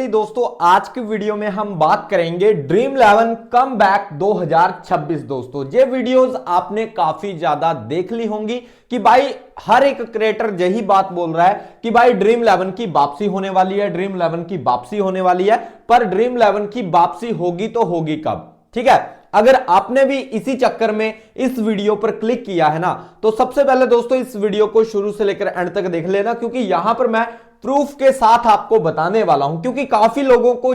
दोस्तों आज की वीडियो में हम बात करेंगे ड्रीम 11 कम बैक 2026। दोस्तों ये वीडियोस आपने काफी ज्यादा देख ली होंगी कि भाई हर एक क्रिएटर यही बात बोल रहा है कि भाई ड्रीम 11 की वापसी होने वाली है, ड्रीम 11 की वापसी होने वाली है। पर ड्रीम 11 की वापसी होगी तो होगी कब? ठीक है, अगर आपने भी इसी चक्कर में इस वीडियो पर क्लिक किया है ना, तो सबसे पहले दोस्तों इस वीडियो को शुरू से लेकर एंड तक देख लेना, क्योंकि यहां पर मैं प्रूफ के साथ आपको बताने वाला हूं। क्योंकि काफी लोगों को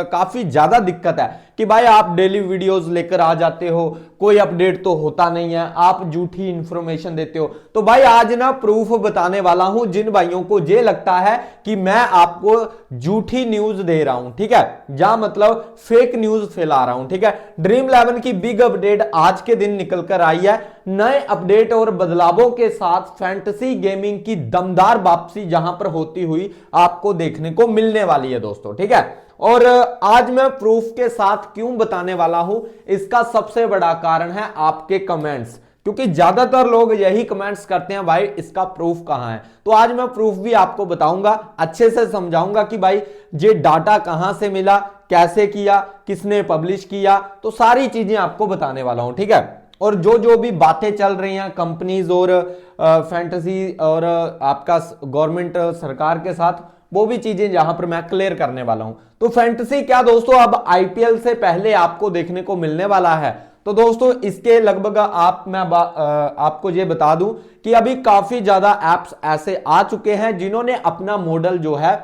काफी ज्यादा दिक्कत है कि भाई आप डेली वीडियोस लेकर आ जाते हो, कोई अपडेट तो होता नहीं है, आप झूठी इंफॉर्मेशन देते हो। तो भाई आज ना प्रूफ बताने वाला हूं जिन भाइयों को ये लगता है कि मैं आपको झूठी न्यूज दे रहा हूं, ठीक है, जहां मतलब फेक न्यूज फैला रहा हूं। ठीक है, ड्रीम 11 की बिग अपडेट आज के दिन निकल कर आई है। नए अपडेट और बदलावों के साथ फैंटेसी गेमिंग की दमदार वापसी जहां पर होती हुई आपको देखने को मिलने वाली है दोस्तों। ठीक है, और आज मैं प्रूफ के साथ क्यों बताने वाला हूं, इसका सबसे बड़ा कारण है आपके कमेंट्स, क्योंकि ज्यादातर लोग यही कमेंट्स करते हैं भाई इसका प्रूफ कहां है। तो आज मैं प्रूफ भी आपको बताऊंगा, अच्छे से समझाऊंगा कि भाई ये डाटा कहां से मिला, कैसे किया, किसने पब्लिश किया, तो सारी चीजें आपको बताने वाला हूं। ठीक है, और जो भी बातें चल रही हैं कंपनीज और फैंटेसी और आपका गवर्नमेंट सरकार के साथ, वो भी चीजें यहां पर मैं क्लियर करने वाला हूं। तो फैंटेसी क्या दोस्तों अब आईपीएल से पहले आपको देखने को मिलने वाला है। तो दोस्तों इसके लगभग आपको ये बता दूं कि अभी काफी ज्यादा एप्स ऐसे आ चुके हैं जिन्होंने अपना मॉडल जो है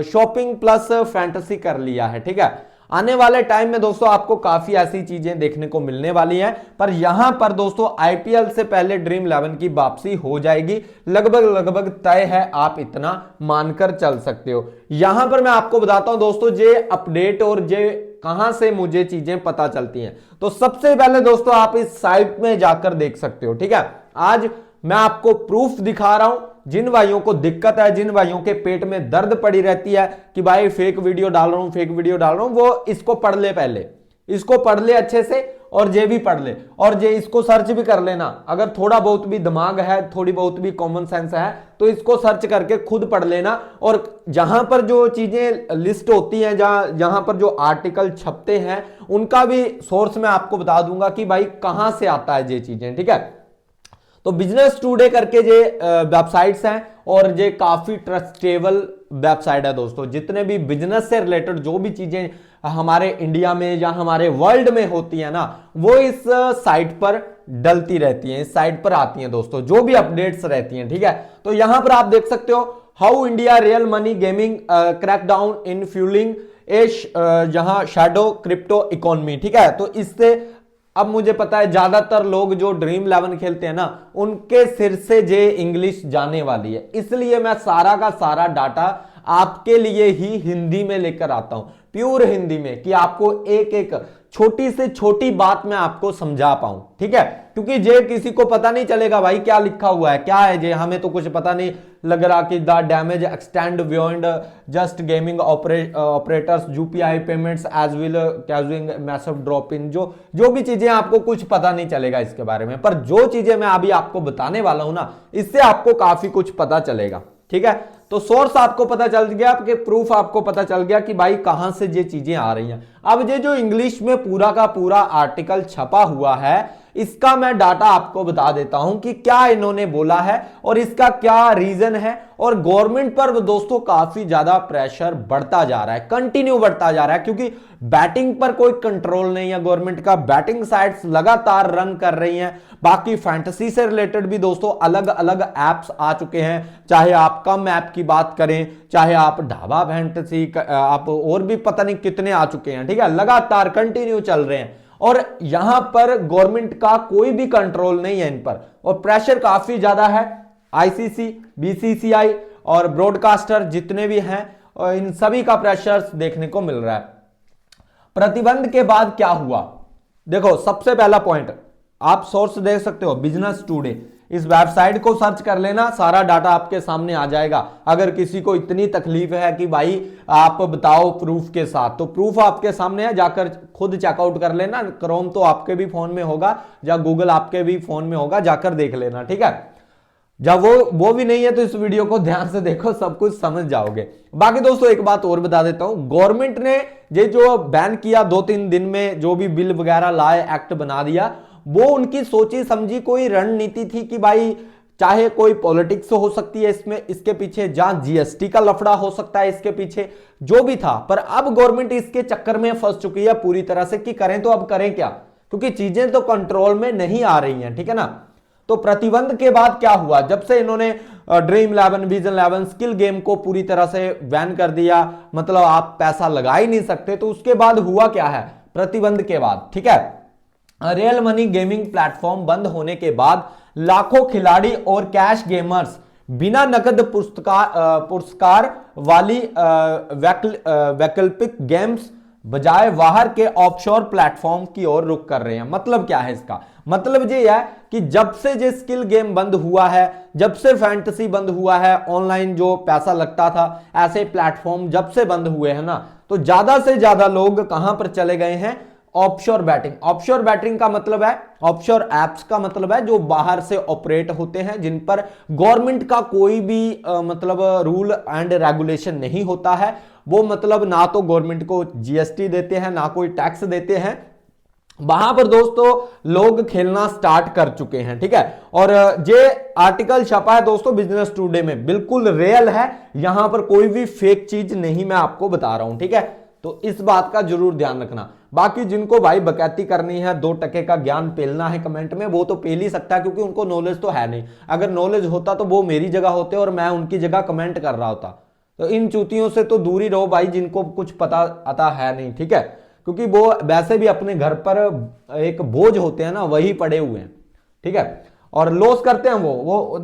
शॉपिंग प्लस फैंटेसी कर लिया है। ठीक है, आने वाले टाइम में दोस्तों आपको काफी ऐसी चीजें देखने को मिलने वाली हैं। पर यहां पर दोस्तों आईपीएल से पहले ड्रीम 11 की वापसी हो जाएगी, लगभग तय है, आप इतना मानकर चल सकते हो। यहां पर मैं आपको बताता हूं दोस्तों ये अपडेट और ये कहां से मुझे चीजें पता चलती हैं। तो सबसे पहले दोस्तों आप इस साइट में जाकर देख सकते हो। ठीक है, आज मैं आपको प्रूफ दिखा रहा हूं। जिन भाइयों को दिक्कत है, जिन भाइयों के पेट में दर्द पड़ी रहती है कि भाई फेक वीडियो डाल रहा हूं, फेक वीडियो डाल रहा हूं, वो इसको पढ़ ले, पहले इसको पढ़ ले अच्छे से, और ये भी पढ़ ले, और ये इसको सर्च भी कर लेना। अगर थोड़ा बहुत भी दिमाग है, थोड़ी बहुत भी कॉमन सेंस है, तो इसको सर्च करके खुद पढ़ लेना। और जहां पर जो चीजें लिस्ट होती हैं, जहां पर जो आर्टिकल छपते हैं, उनका भी सोर्स मैं आपको बता दूंगा कि भाई कहां से आता है ये चीजें। ठीक है, तो बिजनेस टुडे करके ये वेबसाइट्स हैं और ये काफी ट्रस्टेबल वेबसाइट है दोस्तों। जितने भी बिजनेस से रिलेटेड जो भी चीजें हमारे इंडिया में या हमारे वर्ल्ड में होती है ना, वो इस साइट पर डलती रहती हैं, इस साइट पर आती हैं दोस्तों, जो भी अपडेट्स रहती हैं। ठीक है, तो यहां पर आप देख सकते हो how India real money gaming crackdown in fuelling जहां शैडो क्रिप्टो इकोनॉमी। ठीक है, तो इससे अब मुझे पता है ज्यादातर लोग जो ड्रीम 11 खेलते हैं ना, उनके सिर से जे इंग्लिश जाने वाली है, इसलिए मैं सारा का सारा डाटा आपके लिए ही हिंदी में लेकर आता हूं, प्योर हिंदी में, कि आपको एक एक छोटी से छोटी बात मैं आपको समझा पाऊं। ठीक है, क्योंकि जे किसी को पता नहीं चलेगा भाई क्या लिखा हुआ है, क्या है जे, हमें तो कुछ पता नहीं लग रहा कि the damage extend beyond just gaming operators UPI payments as will causing massive drop in, जो भी चीजें आपको कुछ पता नहीं चलेगा इसके बारे में। पर जो चीजें मैं अभी आपको बताने वाला हूं ना, इससे आपको काफी कुछ पता चलेगा। ठीक है, तो सोर्स आपको पता चल गया, आपके प्रूफ आपको पता चल गया कि भाई कहां से ये चीजें आ रही हैं। अब ये जो इंग्लिश में पूरा का पूरा आर्टिकल छपा हुआ है, इसका मैं डाटा आपको बता देता हूं कि क्या इन्होंने बोला है और इसका क्या रीजन है। और गवर्नमेंट पर दोस्तों काफी ज्यादा प्रेशर बढ़ता जा रहा है, कंटिन्यू बढ़ता जा रहा है, क्योंकि बैटिंग पर कोई कंट्रोल नहीं है गवर्नमेंट का। बैटिंग साइट्स लगातार रन कर रही हैं। बाकी फैंटेसी से रिलेटेड भी दोस्तों अलग अलग एप्स आ चुके हैं, चाहे आप कम ऐप की बात करें, चाहे आप ढाबा फैंटेसी, आप और भी पता नहीं कितने आ चुके हैं। ठीक है, लगातार कंटिन्यू चल रहे हैं और यहां पर गवर्नमेंट का कोई भी कंट्रोल नहीं है इन पर, और प्रेशर काफी ज्यादा है। आईसीसी, बीसीसीआई और ब्रॉडकास्टर जितने भी हैं, इन सभी का प्रेशर देखने को मिल रहा है। प्रतिबंध के बाद क्या हुआ, देखो सबसे पहला पॉइंट, आप सोर्स देख सकते हो बिजनेस टुडे, इस वेबसाइट को सर्च कर लेना, सारा डाटा आपके सामने आ जाएगा। अगर किसी को इतनी तकलीफ है कि भाई आप बताओ प्रूफ के साथ, तो प्रूफ आपके सामने है, जाकर खुद चेकआउट कर लेना। क्रोम तो आपके भी फोन में होगा या गूगल आपके भी फोन में होगा, जाकर देख लेना। ठीक है, जब वो भी नहीं है तो इस वीडियो को ध्यान से देखो, सब कुछ समझ जाओगे। बाकी दोस्तों एक बात और बता देता हूं, गवर्नमेंट ने ये जो बैन किया 2-3 दिन में, जो भी बिल वगैरह लाए, एक्ट बना दिया, वो उनकी सोची समझी कोई रणनीति थी कि भाई चाहे कोई पॉलिटिक्स हो सकती है इसमें, इसके पीछे, जहां जीएसटी का लफड़ा हो सकता है इसके पीछे, जो भी था। पर अब गवर्नमेंट इसके चक्कर में फंस चुकी है पूरी तरह से कि करें तो अब करें क्या, क्योंकि चीजें तो कंट्रोल में नहीं आ रही हैं, ठीक है ना। तो प्रतिबंध के बाद क्या हुआ, जब से इन्होंने ड्रीम 11, विजन 11, स्किल गेम को पूरी तरह से बैन कर दिया, मतलब आप पैसा लगा ही नहीं सकते, तो उसके बाद हुआ क्या है प्रतिबंध के बाद, ठीक है। रियल मनी गेमिंग प्लेटफॉर्म बंद होने के बाद लाखों खिलाड़ी और कैश गेमर्स बिना नकद पुरस्कार वाली वैकल्पिक गेम्स बजाय बाहर के ऑफशोर प्लेटफॉर्म की ओर रुख कर रहे हैं। मतलब क्या है इसका, मतलब ये है कि जब से ये स्किल गेम बंद हुआ है, जब से फैंटेसी बंद हुआ है, ऑनलाइन जो पैसा लगता था, ऐसे प्लेटफॉर्म जब से बंद हुए हैं ना, तो ज्यादा से ज्यादा लोग कहां पर चले गए हैं, ऑफशोर बैटिंग। ऑफशोर बैटिंग का मतलब है, ऑफशोर एप्स का मतलब है जो बाहर से ऑपरेट होते हैं, जिन पर गवर्नमेंट का कोई भी मतलब रूल एंड रेगुलेशन नहीं होता है। वो मतलब ना तो गवर्नमेंट को जीएसटी देते हैं, ना कोई टैक्स देते हैं, वहां पर दोस्तों लोग खेलना स्टार्ट कर चुके हैं, ठीक है। और ये आर्टिकल छपा है दोस्तों बिजनेस टुडे में, बिल्कुल रियल है, यहां पर कोई भी फेक चीज नहीं मैं आपको बता रहा हूं, ठीक है। तो इस बात का जरूर ध्यान रखना। बाकी जिनको भाई बकैती करनी है, 2 टके का ज्ञान पेलना है कमेंट में, वो तो पेल ही सकता है, क्योंकि उनको नॉलेज तो है नहीं। अगर नॉलेज होता तो वो मेरी जगह होते और मैं उनकी जगह कमेंट कर रहा होता। तो इन चूतियों से तो दूर ही रहो भाई, जिनको कुछ पता आता है नहीं, ठीक है, क्योंकि वो वैसे भी अपने घर पर एक बोझ होते हैं ना, वही पड़े हुए हैं, ठीक है। और लॉस करते हैं वो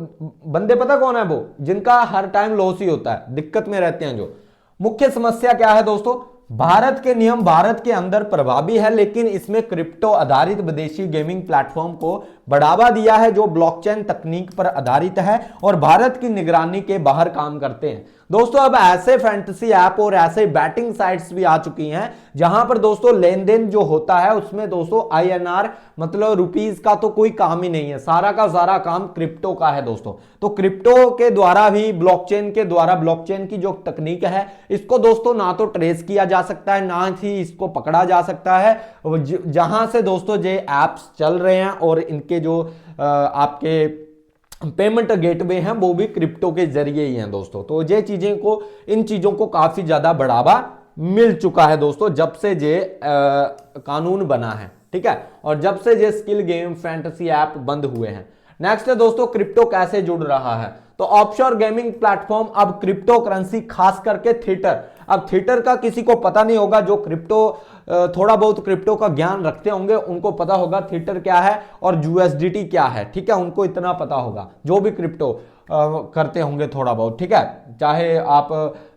बंदे, पता कौन है वो, जिनका हर टाइम लॉस ही होता है, दिक्कत में रहते हैं। जो मुख्य समस्या क्या है दोस्तों, भारत के नियम भारत के अंदर प्रभावी है, लेकिन इसमें क्रिप्टो आधारित विदेशी गेमिंग प्लेटफॉर्म को बढ़ावा दिया है जो ब्लॉकचेन तकनीक पर आधारित है और भारत की निगरानी के बाहर काम करते हैं। दोस्तों अब ऐसे फैंटेसी ऐप और ऐसे बैटिंग साइट्स भी आ चुकी हैं जहां पर दोस्तों लेन देन जो होता है उसमें दोस्तों INR मतलब रुपीज का तो कोई काम ही नहीं है, सारा का सारा काम क्रिप्टो का है दोस्तों। तो क्रिप्टो के द्वारा भी, ब्लॉकचेन के द्वारा, ब्लॉकचेन की जो तकनीक है इसको दोस्तों ना तो ट्रेस किया जा सकता है, ना ही इसको पकड़ा जा सकता है। जहां से दोस्तों ये एप्स चल रहे हैं और इनके जो आपके पेमेंट गेटवे हैं वो भी क्रिप्टो के जरिए ही हैं दोस्तों। तो ये चीजें को, इन चीजों को काफी ज्यादा बढ़ावा मिल चुका है दोस्तों जब से ये कानून बना है, ठीक है, और जब से ये स्किल गेम फैंटेसी ऐप बंद हुए हैं। नेक्स्ट है दोस्तों क्रिप्टो कैसे जुड़ रहा है, तो ऑफशोर गेमिंग प्लेटफॉर्म अब क्रिप्टो करेंसी, खास करके थीटर, अब थीटर का किसी को पता नहीं होगा, जो क्रिप्टो थोड़ा बहुत क्रिप्टो का ज्ञान रखते होंगे उनको पता होगा थीटर क्या है और USDT क्या है, ठीक है, उनको इतना पता होगा जो भी क्रिप्टो करते होंगे थोड़ा बहुत, ठीक है। चाहे आप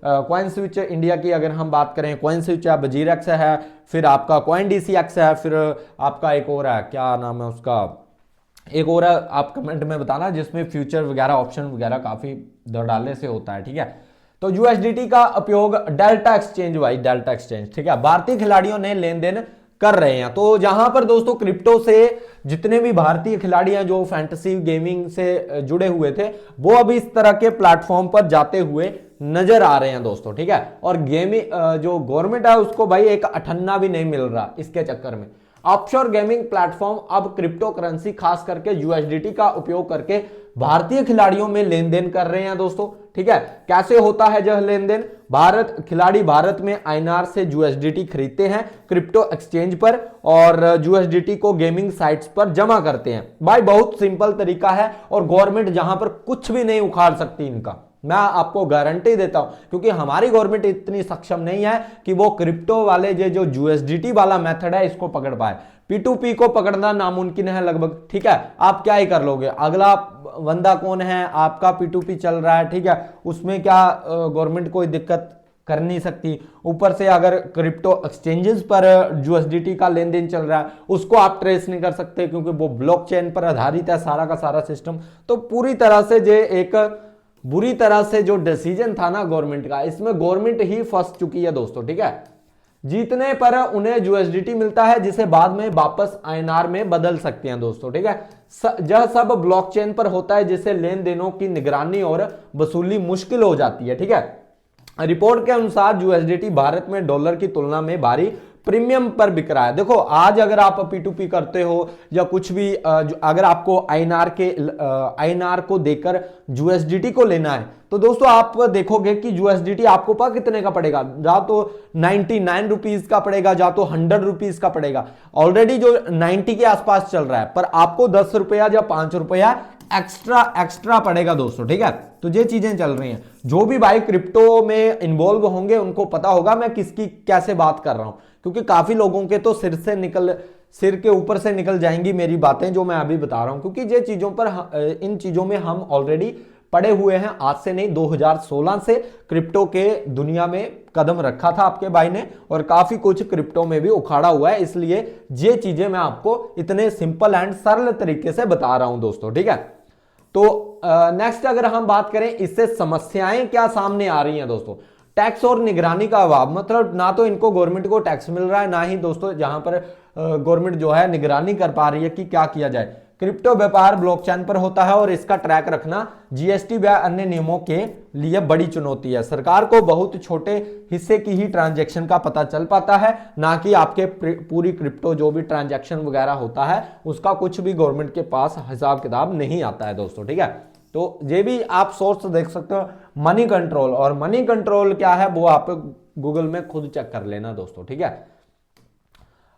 कॉइन स्विच इंडिया की अगर हम बात करें, कॉइन स्विच है, वजीरक्स है, फिर आपका CoinDCX है, फिर आपका एक और है, क्या नाम है उसका, एक और है, आप कमेंट में बताना, जिसमें फ्यूचर वगैरह ऑप्शन वगैरह काफी डाले से होता है, ठीक है। तो USDT का उपयोग डेल्टा एक्सचेंज, भाई डेल्टा एक्सचेंज, ठीक है, भारतीय खिलाड़ियों ने लेन देन कर रहे हैं। तो जहां पर दोस्तों क्रिप्टो से जितने भी भारतीय खिलाड़ी हैं जो फैंटेसी गेमिंग से जुड़े हुए थे, वो अभी इस तरह के प्लेटफॉर्म पर जाते हुए नजर आ रहे हैं दोस्तों, ठीक है। और गेमिंग जो गवर्नमेंट है उसको भाई एक अठन्ना भी नहीं मिल रहा इसके चक्कर में। ऑफशोर गेमिंग प्लेटफॉर्म अब क्रिप्टो करेंसी, खास करके USDT का उपयोग करके भारतीय खिलाड़ियों में लेन देन कर रहे हैं दोस्तों, ठीक है। कैसे होता है यह लेन देन, खिलाड़ी भारत में INR से USDT खरीदते हैं क्रिप्टो एक्सचेंज पर और USDT को गेमिंग साइट्स पर जमा करते हैं। भाई बहुत सिंपल तरीका है और गवर्नमेंट जहां पर कुछ भी नहीं उखाड़ सकती इनका, मैं आपको गारंटी देता हूं, क्योंकि हमारी गवर्नमेंट इतनी सक्षम नहीं है कि वो क्रिप्टो वाले जो USDT वाला मेथड है इसको पकड़ पाए। P2P को पकड़ना नामुमकिन है लगभग, ठीक है। आप क्या ही कर लोगे, अगला बंदा कौन है, आपका P2P चल रहा है, ठीक है, उसमें क्या गवर्नमेंट कोई दिक्कत कर नहीं सकती। ऊपर से अगर क्रिप्टो एक्सचेंजेस पर USDT का लेन देन चल रहा है उसको आप ट्रेस नहीं कर सकते, क्योंकि वो ब्लॉकचेन पर आधारित है सारा का सारा सिस्टम। तो पूरी तरह से ये एक बुरी तरह से जो डिसीजन था ना गवर्नमेंट का, इसमें गवर्नमेंट ही फंस चुकी है दोस्तों, ठीक है। जीतने पर उन्हें USDT मिलता है जिसे बाद में वापस INR में बदल सकते हैं दोस्तों, ठीक है। यह सब ब्लॉकचेन पर होता है, जिससे लेन देनों की निगरानी और वसूली मुश्किल हो जाती है। ठीक है, रिपोर्ट के अनुसार यूएसडीटी भारत में डॉलर की तुलना में भारी प्रीमियम पर बिक रहा है। देखो आज अगर आप P2P करते हो या कुछ भी, अगर आपको आईएनआर को देकर यूएसडीटी को लेना है तो दोस्तों आप देखोगे कि यूएसडीटी आपको पता कितने का पड़ेगा, जा तो 99 रुपीज का पड़ेगा, जा तो 100 रुपीज का पड़ेगा। ऑलरेडी जो 90 के आसपास चल रहा है, पर आपको 10 रुपया या 5 रुपया एक्स्ट्रा पड़ेगा दोस्तों। ठीक है, तो ये चीजें चल रही हैं। जो भी भाई क्रिप्टो में इन्वॉल्व होंगे उनको पता होगा मैं किसकी कैसे बात कर रहा हूं, क्योंकि काफी लोगों के तो सिर के ऊपर से निकल जाएंगी मेरी बातें जो मैं अभी बता रहा हूं, क्योंकि ये चीजों पर इन चीजों में हम ऑलरेडी पड़े हुए हैं। आज से नहीं, 2016 से क्रिप्टो के दुनिया में कदम रखा था आपके भाई ने, और काफी कुछ क्रिप्टो में भी उखाड़ा हुआ है, इसलिए ये चीजें मैं आपको इतने सिंपल एंड सरल तरीके से बता रहा हूं दोस्तों। ठीक है, तो नेक्स्ट अगर हम बात करें इससे समस्याएं क्या सामने आ रही हैं दोस्तों। टैक्स और निगरानी का अभाव, मतलब ना तो इनको गवर्नमेंट को टैक्स मिल रहा है, ना ही दोस्तों जहां पर गवर्नमेंट जो है निगरानी कर पा रही है कि क्या किया जाए। क्रिप्टो व्यापार ब्लॉकचेन पर होता है और इसका ट्रैक रखना जीएसटी व अन्य नियमों के लिए बड़ी चुनौती है। सरकार को बहुत छोटे हिस्से की ही ट्रांजैक्शन का पता चल पाता है, ना कि आपके पूरी क्रिप्टो जो भी ट्रांजैक्शन वगैरह होता है उसका कुछ भी गवर्नमेंट के पास हिसाब किताब नहीं आता है दोस्तों। ठीक है, तो ये भी आप सोर्स देख सकते हो, मनी कंट्रोल। और मनी कंट्रोल क्या है वो आप गूगल में खुद चेक कर लेना दोस्तों। ठीक है,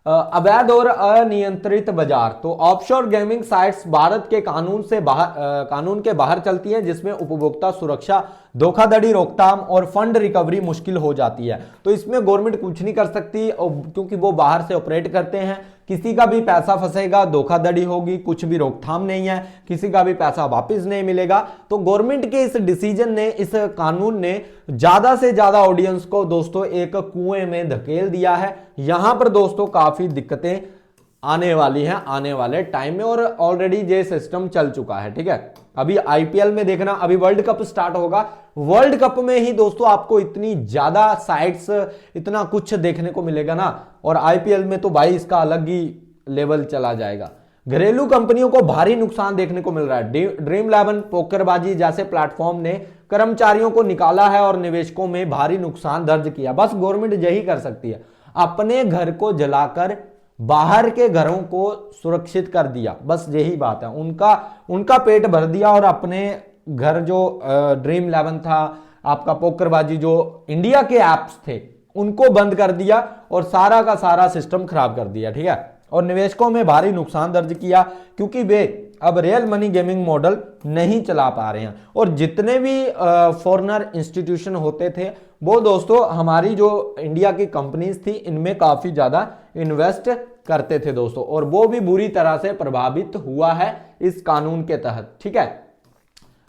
अवैध और अनियंत्रित बाजार, तो ऑफशोर गेमिंग साइट्स भारत के कानून के बाहर चलती हैं, जिसमें उपभोक्ता सुरक्षा, धोखाधड़ी रोकथाम और फंड रिकवरी मुश्किल हो जाती है। तो इसमें गवर्नमेंट कुछ नहीं कर सकती क्योंकि वो बाहर से ऑपरेट करते हैं। किसी का भी पैसा फंसेगा, धोखाधड़ी होगी, कुछ भी रोकथाम नहीं है, किसी का भी पैसा वापस नहीं मिलेगा। तो गवर्नमेंट के इस डिसीजन ने, इस कानून ने ज्यादा से ज्यादा ऑडियंस को दोस्तों एक कुएं में धकेल दिया है। यहां पर दोस्तों काफी दिक्कतें आने वाली हैं आने वाले टाइम में, और ऑलरेडी ये सिस्टम चल चुका है। ठीक है, अभी आईपीएल में देखना, अभी वर्ल्ड कप स्टार्ट होगा, वर्ल्ड कप में ही दोस्तों आपको इतनी ज्यादा साइट्स, इतना कुछ देखने को मिलेगा ना, और आईपीएल में तो भाई इसका अलग ही लेवल चला जाएगा। घरेलू कंपनियों को भारी नुकसान देखने को मिल रहा है। ड्रीम11 पोकरबाजी जैसे प्लेटफॉर्म ने कर्मचारियों को निकाला है और निवेशकों में भारी नुकसान दर्ज किया। बस गवर्नमेंट यही कर सकती है, अपने घर को जलाकर बाहर के घरों को सुरक्षित कर दिया, बस यही बात है। उनका पेट भर दिया और अपने घर जो ड्रीम11 था, आपका पोकरबाजी जो इंडिया के एप्स थे उनको बंद कर दिया और सारा का सारा सिस्टम खराब कर दिया। ठीक है, और निवेशकों में भारी नुकसान दर्ज किया क्योंकि वे अब रियल मनी गेमिंग मॉडल नहीं चला पा रहे हैं। और जितने भी फॉरेनर इंस्टीट्यूशन होते थे वो दोस्तों हमारी जो इंडिया की कंपनीज थी इनमें काफी ज्यादा इन्वेस्ट करते थे दोस्तों, और वो भी बुरी तरह से प्रभावित हुआ है इस कानून के तहत। ठीक है,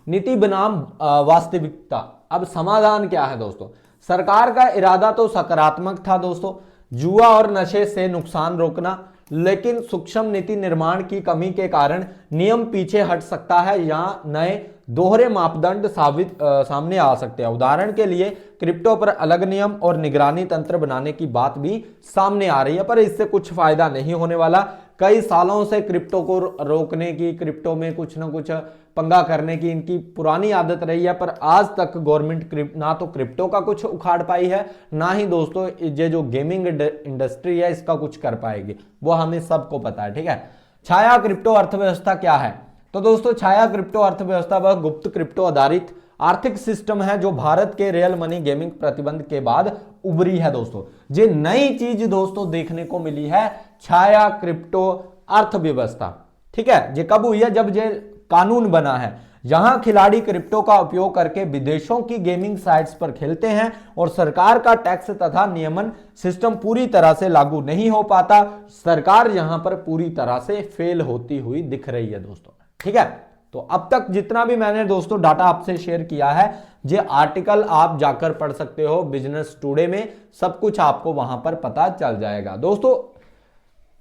नीति बनाम वास्तविकता, अब समाधान क्या है दोस्तों। सरकार का इरादा तो सकारात्मक था दोस्तों, जुआ और नशे से नुकसान रोकना, लेकिन सूक्ष्म नीति निर्माण की कमी के कारण नियम पीछे हट सकता है या नए दोहरे मापदंड सामने आ सकते हैं। उदाहरण के लिए क्रिप्टो पर अलग नियम और निगरानी तंत्र बनाने की बात भी सामने आ रही है, पर इससे कुछ फायदा नहीं होने वाला। कई सालों से क्रिप्टो को रोकने की, क्रिप्टो में कुछ ना कुछ पंगा करने की इनकी पुरानी आदत रही है, पर आज तक गवर्नमेंट ना तो क्रिप्टो का कुछ उखाड़ पाई है, ना ही दोस्तों ये जो गेमिंग इंडस्ट्री है इसका कुछ कर पाएगी, वो हमें सबको पता है। ठीक है, छाया क्रिप्टो अर्थव्यवस्था क्या है। तो दोस्तों छाया क्रिप्टो अर्थव्यवस्था वह गुप्त क्रिप्टो आधारित आर्थिक सिस्टम है जो भारत के रियल मनी गेमिंग प्रतिबंध के बाद उभरी है दोस्तों। ये नई चीज दोस्तों देखने को मिली है, छाया क्रिप्टो अर्थव्यवस्था। ठीक है, ये कब हुई है, जब ये कानून बना है। यहां खिलाड़ी क्रिप्टो का उपयोग करके विदेशों की गेमिंग साइट्स पर खेलते हैं और सरकार का टैक्स तथा नियमन सिस्टम पूरी तरह से लागू नहीं हो पाता। सरकार यहां पर पूरी तरह से फेल होती हुई दिख रही है दोस्तों। ठीक है, तो अब तक जितना भी मैंने दोस्तों डाटा आपसे शेयर किया है, ये आर्टिकल आप जाकर पढ़ सकते हो बिजनेस टुडे में, सब कुछ आपको वहां पर पता चल जाएगा दोस्तों।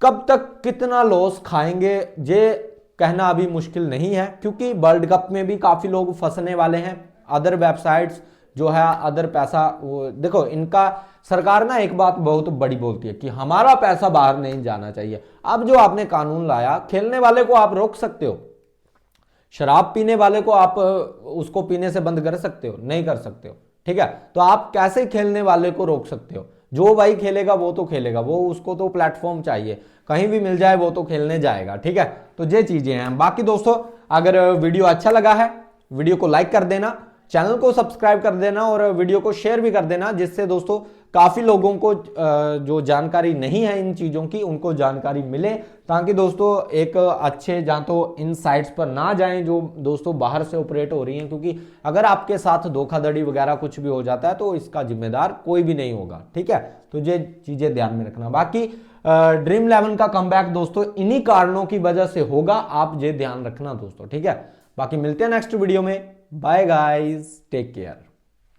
कब तक कितना लॉस खाएंगे ये कहना अभी मुश्किल नहीं है, क्योंकि वर्ल्ड कप में भी काफी लोग फंसने वाले हैं। अदर वेबसाइट्स जो है अदर पैसा, वो देखो इनका सरकार ना एक बात बहुत बड़ी बोलती है कि हमारा पैसा बाहर नहीं जाना चाहिए। अब जो आपने कानून लाया, खेलने वाले को आप रोक सकते हो, शराब पीने वाले को आप उसको पीने से बंद कर सकते हो? नहीं कर सकते हो, ठीक है। तो आप कैसे खेलने वाले को रोक सकते हो? जो भाई खेलेगा वो तो खेलेगा, वो उसको तो प्लेटफॉर्म चाहिए, कहीं भी मिल जाए वो तो खेलने जाएगा, ठीक है। तो ये चीजें हैं। बाकी दोस्तों अगर वीडियो अच्छा लगा है, वीडियो को लाइक कर देना, चैनल को सब्सक्राइब कर देना और वीडियो को शेयर भी कर देना, जिससे दोस्तों काफी लोगों को जो जानकारी नहीं है इन चीजों की उनको जानकारी मिले, ताकि दोस्तों एक अच्छे जहां तो इन साइट्स पर ना जाएं जो दोस्तों बाहर से ऑपरेट हो रही हैं, क्योंकि अगर आपके साथ धोखाधड़ी वगैरह कुछ भी हो जाता है तो इसका जिम्मेदार कोई भी नहीं होगा, ठीक है। तो ये चीजें ध्यान में रखना। बाकी ड्रीम 11 का कमबैक दोस्तों इन्हीं कारणों की वजह से होगा, आप ये ध्यान रखना दोस्तों, ठीक है। बाकी मिलते हैं नेक्स्ट वीडियो में। Bye guys, take care.